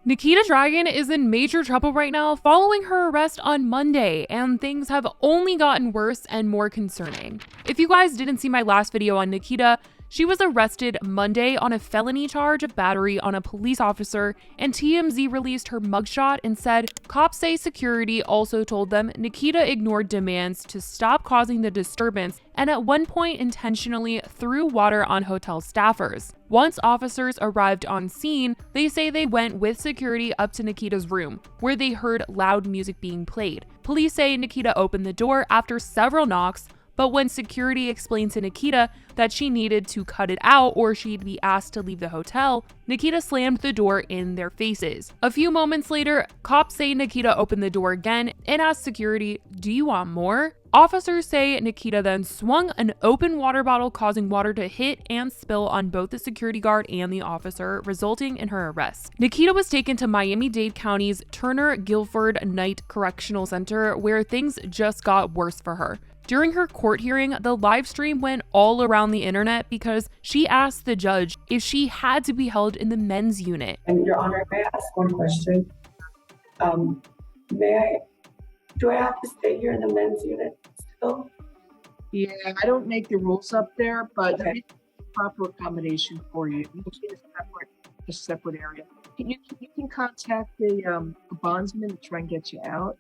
Nikita Dragun is in major trouble right now following her arrest on Monday, and things have only gotten worse and more concerning. If you guys didn't see my last video on Nikita, she was arrested Monday on a felony charge of battery on a police officer, and TMZ released her mugshot and said cops say security also told them Nikita ignored demands to stop causing the disturbance and at one point intentionally threw water on hotel staffers. Once officers arrived on scene, they say they went with security up to Nikita's room, where they heard loud music being played. Police say Nikita opened the door after several knocks, but when security explained to Nikita that she needed to cut it out or she'd be asked to leave the hotel, Nikita slammed the door in their faces. A few moments later, cops say Nikita opened the door again and asked security, "Do you want more?" Officers say Nikita then swung an open water bottle, causing water to hit and spill on both the security guard and the officer, resulting in her arrest. Nikita was taken to Miami-Dade County's Turner Guilford Night Correctional Center, where things just got worse for her. During her court hearing, the live stream went all around the internet because she asked the judge if she had to be held in the men's unit. And Your Honor, may I ask one question? Do I have to stay here in the men's unit still? Yeah, I don't make the rules up there, but Okay. we make proper accommodation for you. You can get a separate area. You can contact the bondsman to try and get you out.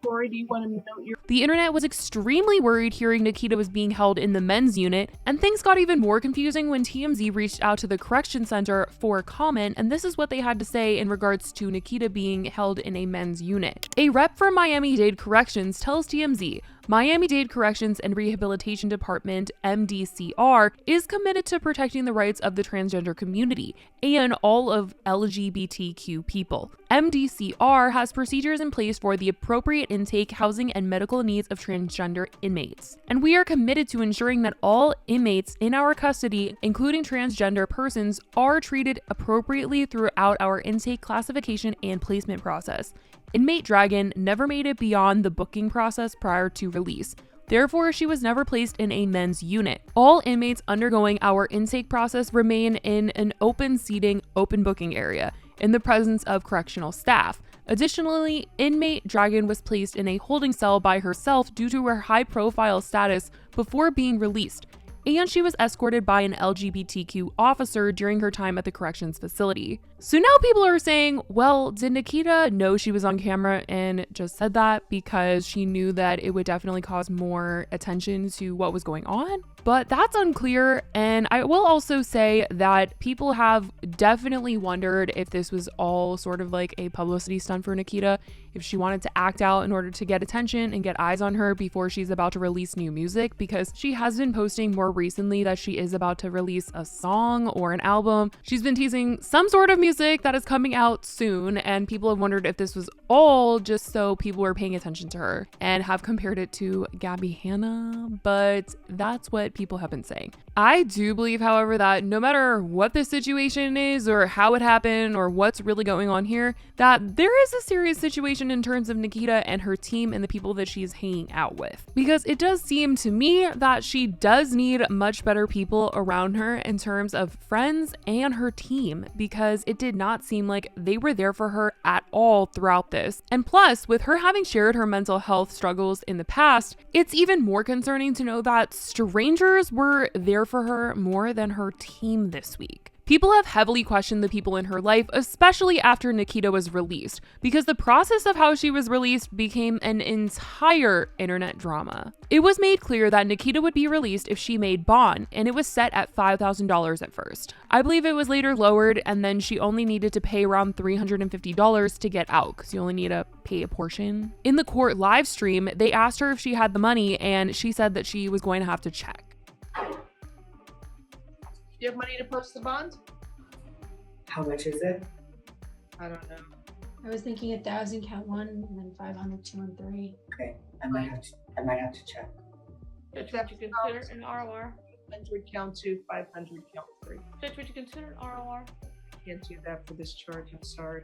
Corey, do you want to note your... The internet was extremely worried hearing Nikita was being held in the men's unit, and things got even more confusing when TMZ reached out to the correction center for comment, and this is what they had to say in regards to Nikita being held in a men's unit. A rep for Miami-Dade Corrections tells TMZ, Miami-Dade Corrections and Rehabilitation Department, MDCR, is committed to protecting the rights of the transgender community and all of LGBTQ people. MDCR has procedures in place for the appropriate intake, housing, and medical needs of transgender inmates. And we are committed to ensuring that all inmates in our custody, including transgender persons, are treated appropriately throughout our intake, classification, and placement process. Inmate Dragun never made it beyond the booking process prior to release. Therefore, she was never placed in a men's unit. All inmates undergoing our intake process remain in an open seating, open booking area in the presence of correctional staff. Additionally, inmate Dragun was placed in a holding cell by herself due to her high-profile status before being released, and she was escorted by an LGBTQ officer during her time at the corrections facility. So now people are saying, well, did Nikita know she was on camera and just said that because she knew that it would definitely cause more attention to what was going on? But that's unclear, and I will also say that people have definitely wondered if this was all sort of like a publicity stunt for Nikita, if she wanted to act out in order to get attention and get eyes on her before she's about to release new music, because she has been posting more recently that she is about to release a song or an album. She's been teasing some sort of music that is coming out soon, and people have wondered if this was all just so people were paying attention to her and have compared it to Gabby Hanna, but that's what people have been saying. I do believe, however, that no matter what the situation is or how it happened or what's really going on here, that there is a serious situation in terms of Nikita and her team and the people that she's hanging out with. Because it does seem to me that she does need much better people around her in terms of friends and her team, because it did not seem like they were there for her at all throughout this. And plus, with her having shared her mental health struggles in the past, it's even more concerning to know that strangers were there for her more than her team this week. People have heavily questioned the people in her life, especially after Nikita was released, because the process of how she was released became an entire internet drama. It was made clear that Nikita would be released if she made bond, and it was set at $5,000 at first. I believe it was later lowered, and then she only needed to pay around $350 to get out, because you only need to pay a portion. In the court live stream, they asked her if she had the money, and she said that she was going to have to check. Do you have money to post the bond? How much is it? I don't know. I was thinking 1,000 count 1 and then 500 2 and 3. Okay, I might have to check. Judge, would you consider an ROR? 100 count 2, 500 count 3. Judge, would you consider an ROR? Can't do that for this charge, I'm sorry.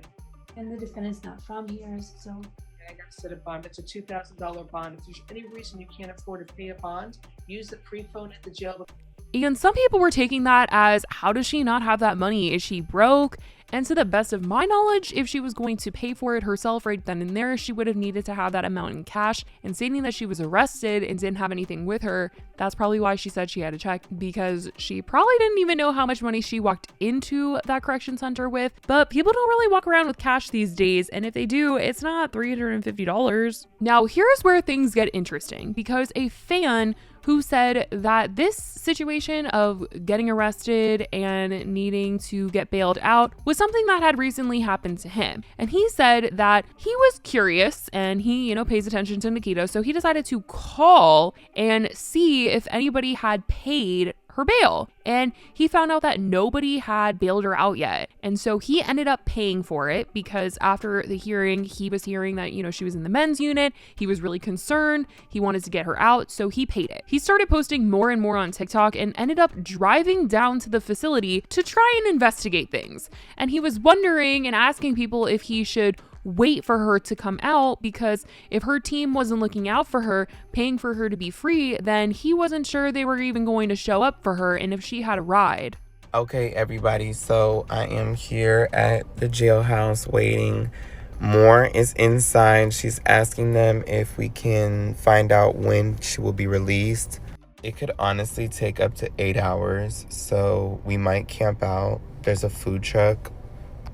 And the defendant's not from here, so I got to set a bond. It's a $2,000 bond. If there's any reason you can't afford to pay a bond, use the free phone at the jail. And some people were taking that as, how does she not have that money? Is she broke? And to the best of my knowledge, if she was going to pay for it herself right then and there, she would have needed to have that amount in cash. And stating that she was arrested and didn't have anything with her, that's probably why she said she had a check, because she probably didn't even know how much money she walked into that correction center with. But people don't really walk around with cash these days, and if they do, it's not $350. Now, here's where things get interesting, because a fan who said that this situation of getting arrested and needing to get bailed out was something that had recently happened to him. And he said that he was curious and he, pays attention to Nikita. So he decided to call and see if anybody had paid her bail. And he found out that nobody had bailed her out yet. And so he ended up paying for it, because after the hearing, he was hearing that, she was in the men's unit. He was really concerned. He wanted to get her out, so he paid it. He started posting more and more on TikTok and ended up driving down to the facility to try and investigate things. And he was wondering and asking people if he should wait for her to come out, because if her team wasn't looking out for her, paying for her to be free, then he wasn't sure they were even going to show up for her and if she had a ride. Okay, everybody, so I am here at the jailhouse waiting. Moore is inside. She's asking them if we can find out when she will be released. It could honestly take up to 8 hours, so we might camp out. There's a food truck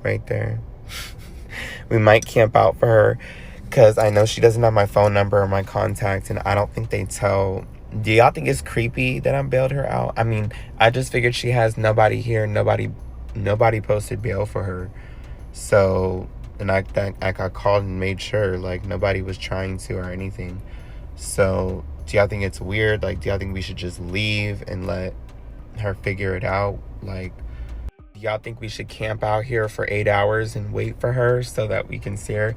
right there. We might camp out for her, because I know she doesn't have my phone number or my contact, and I don't think they tell. Do y'all think it's creepy that I bailed her out? I mean, I just figured she has nobody here. Nobody posted bail for her. So, and I called and made sure, nobody was trying to or anything. So, do y'all think it's weird? Do y'all think we should just leave and let her figure it out? Do y'all think we should camp out here for 8 hours and wait for her so that we can see her?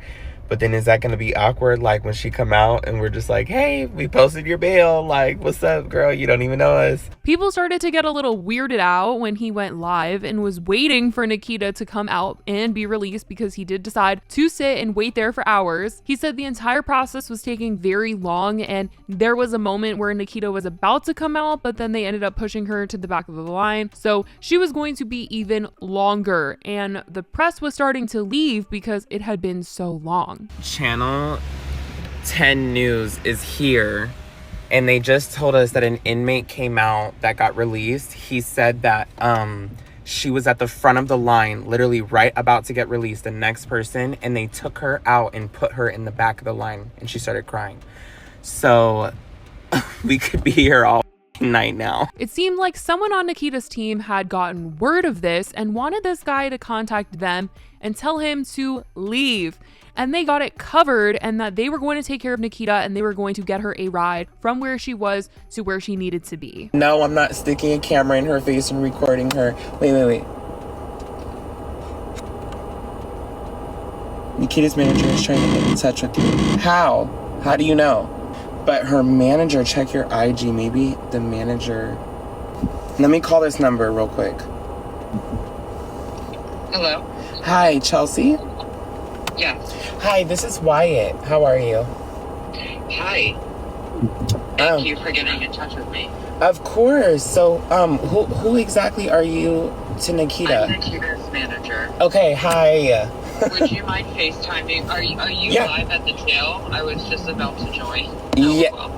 But then is that going to be awkward, when she come out and we're just like, hey, we posted your bail, what's up, girl? You don't even know us. People started to get a little weirded out when he went live and was waiting for Nikita to come out and be released, because he did decide to sit and wait there for hours. He said the entire process was taking very long, and there was a moment where Nikita was about to come out, but then they ended up pushing her to the back of the line. So she was going to be even longer, and the press was starting to leave because it had been so long. Channel 10 News is here, and they just told us that an inmate came out that got released. He said that she was at the front of the line, literally right about to get released, the next person, and they took her out and put her in the back of the line, and she started crying. So we could be here all night now. It seemed like someone on Nikita's team had gotten word of this and wanted this guy to contact them and tell him to leave. And they got it covered, and that they were going to take care of Nikita and they were going to get her a ride from where she was to where she needed to be. No, I'm not sticking a camera in her face and recording her. Wait. Nikita's manager is trying to get in touch with you. How? How do you know? But her manager, check your IG. Maybe the manager. Let me call this number real quick. Hello? Hi, Chelsea? Yeah. Hi, this is Wyatt. How are you? Hi. Thank you for getting in touch with me. Of course. So, who exactly are you to Nikita? I'm Nikita's manager. Okay, hi. Would you mind FaceTiming? Are you live at the jail? I was just about to join.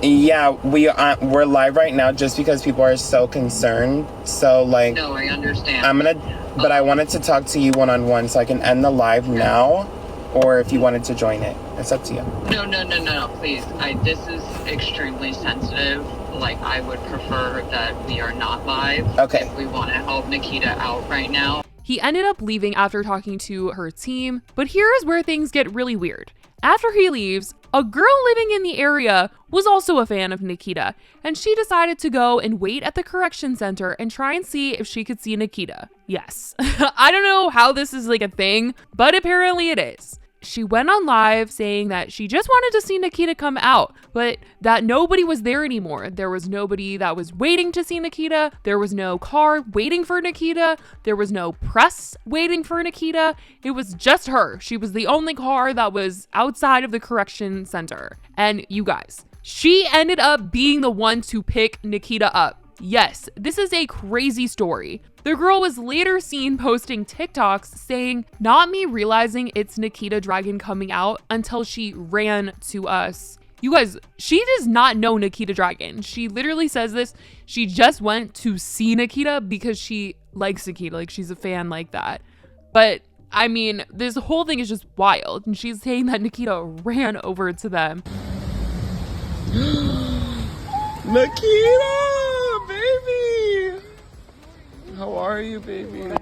Yeah, we're live right now just because people are so concerned. So No, I understand. But I wanted to talk to you one-on-one, so I can end the live now, or if you wanted to join it. It's up to you. No, please. This is extremely sensitive. I would prefer that we are not live. Okay. If we want to help Nikita out right now. He ended up leaving after talking to her team, but here is where things get really weird. After he leaves, a girl living in the area was also a fan of Nikita, and she decided to go and wait at the correction center and try and see if she could see Nikita. Yes, I don't know how this is a thing, but apparently it is. She went on live saying that she just wanted to see Nikita come out, but that nobody was there anymore. There was nobody that was waiting to see Nikita. There was no car waiting for Nikita. There was no press waiting for Nikita. It was just her. She was the only car that was outside of the correction center. And you guys, she ended up being the one to pick Nikita up. Yes, this is a crazy story. The girl was later seen posting TikToks saying, "Not me realizing it's Nikita Dragun coming out until she ran to us." You guys, she does not know Nikita Dragun. She literally says this. She just went to see Nikita because she likes Nikita. Like, she's a fan like that. But I mean, this whole thing is just wild. And she's saying that Nikita ran over to them. Nikita, baby. How are you, baby? Are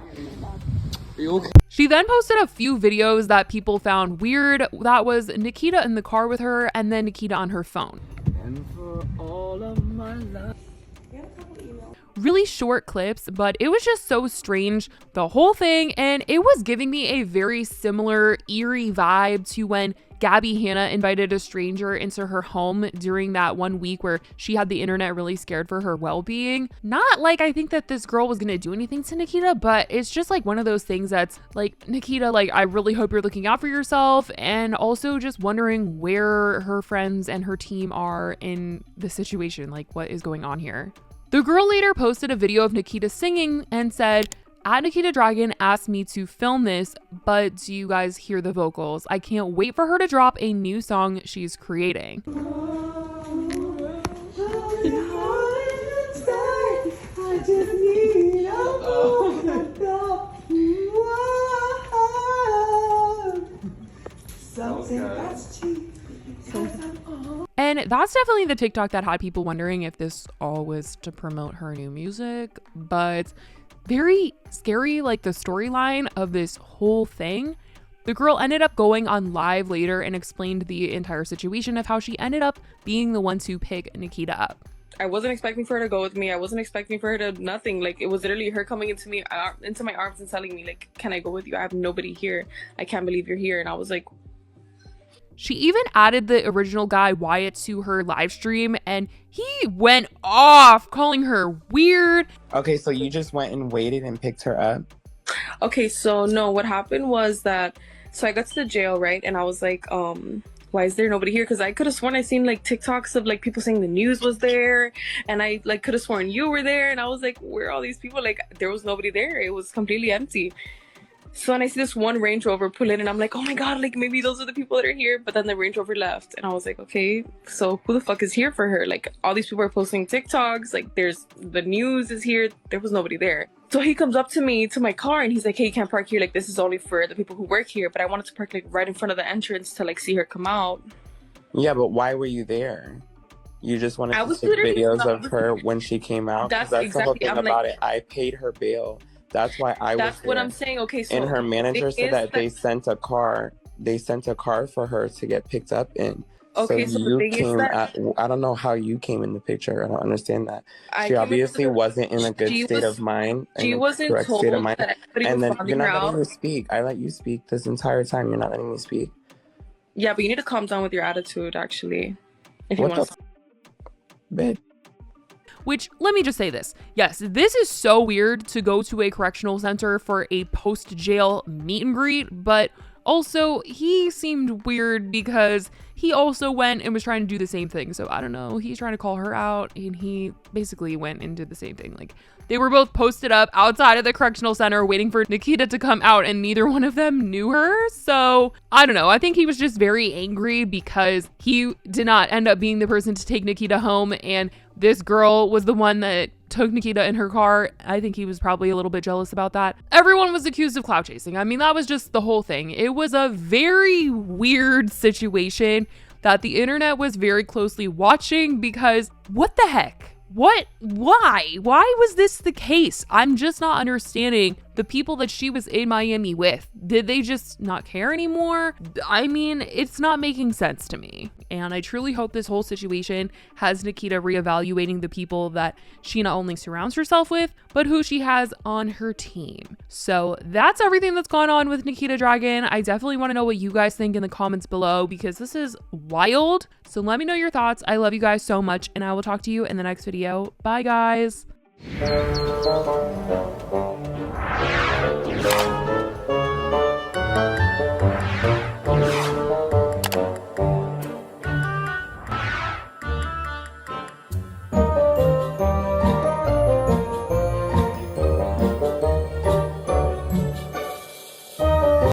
you okay? She then posted a few videos that people found weird. That was Nikita in the car with her and then Nikita on her phone. And for all of my life. Really short clips, but it was just so strange, the whole thing, and it was giving me a very similar eerie vibe to when Gabby Hanna invited a stranger into her home during that 1 week where she had the internet really scared for her well-being. Not like I think that this girl was gonna do anything to Nikita, but it's just like one of those things that's like, Nikita, like, I really hope you're looking out for yourself, and also just wondering where her friends and her team are in the situation, like what is going on here. The girl later posted a video of Nikita singing and said, "Nikita Dragun asked me to film this, but do you guys hear the vocals? I can't wait for her to drop a new song she's creating." And that's definitely the TikTok that had people wondering if this all was to promote her new music, but very scary, like the storyline of this whole thing. The girl ended up going on live later and explained the entire situation of how she ended up being the one to pick Nikita up. I wasn't expecting for her to go with me. I wasn't expecting for her to nothing. Like, it was literally her coming into my arms and telling me, like, "Can I go with you? I have nobody here. I can't believe you're here." And I was like, she even added the original guy Wyatt to her live stream, and he went off calling her weird. Okay, so you just went and waited and picked her up? okay, so no, what happened was that, so I got to the jail, right? And I was like, why is there nobody here? Because I could have sworn I seen like TikToks of like people saying the news was there, and I like could have sworn you were there, and I was like, where are all these people? Like, there was nobody there. It was completely empty. So when I see this one Range Rover pull in, and I'm like, oh my god, like maybe those are the people that are here. But then the Range Rover left, and I was like, okay, so who the fuck is here for her? Like, all these people are posting TikToks, like there's the news is here. There was nobody there. So he comes up to me to my car, and he's like, hey, you can't park here. Like, this is only for the people who work here. But I wanted to park like right in front of the entrance to like see her come out. Yeah, but why were you there? You just wanted to take literally videos of her when she came out? That's the whole exactly- thing I'm about like- it. I paid her bail. That's why I was That's what there. I'm saying. Okay, so And her manager the thing said that is they sent a car. They sent a car for her to get picked up in. Okay, so the thing is that I don't know how you came in the picture. I don't understand that. I She came obviously into the- wasn't in a good she state was- of mind. she in a wasn't correct told state of mind. that everybody And was then following you're not her letting out. me speak. I let you speak this entire time. You're not letting me speak. Yeah, but you need to calm down with your attitude, actually, if you What want the to. Bitch. Which, let me just say this. Yes, this is so weird to go to a correctional center for a post-jail meet and greet, but also he seemed weird because he also went and was trying to do the same thing. So I don't know, he's trying to call her out, and he basically went and did the same thing. Like, they were both posted up outside of the correctional center waiting for Nikita to come out, and neither one of them knew her. So I don't know. I think he was just very angry because he did not end up being the person to take Nikita home, and this girl was the one that took Nikita in her car. I think he was probably a little bit jealous about that. Everyone was accused of clout chasing. I mean, that was just the whole thing. It was a very weird situation that the internet was very closely watching because what the heck? What? Why? Why was this the case? I'm just not understanding the people that she was in Miami with. Did they just not care anymore? I mean, it's not making sense to me. And I truly hope this whole situation has Nikita reevaluating the people that she not only surrounds herself with, but who she has on her team. So that's everything that's gone on with Nikita Dragun. I definitely want to know what you guys think in the comments below because this is wild. So let me know your thoughts. I love you guys so much, and I will talk to you in the next video. Bye, guys.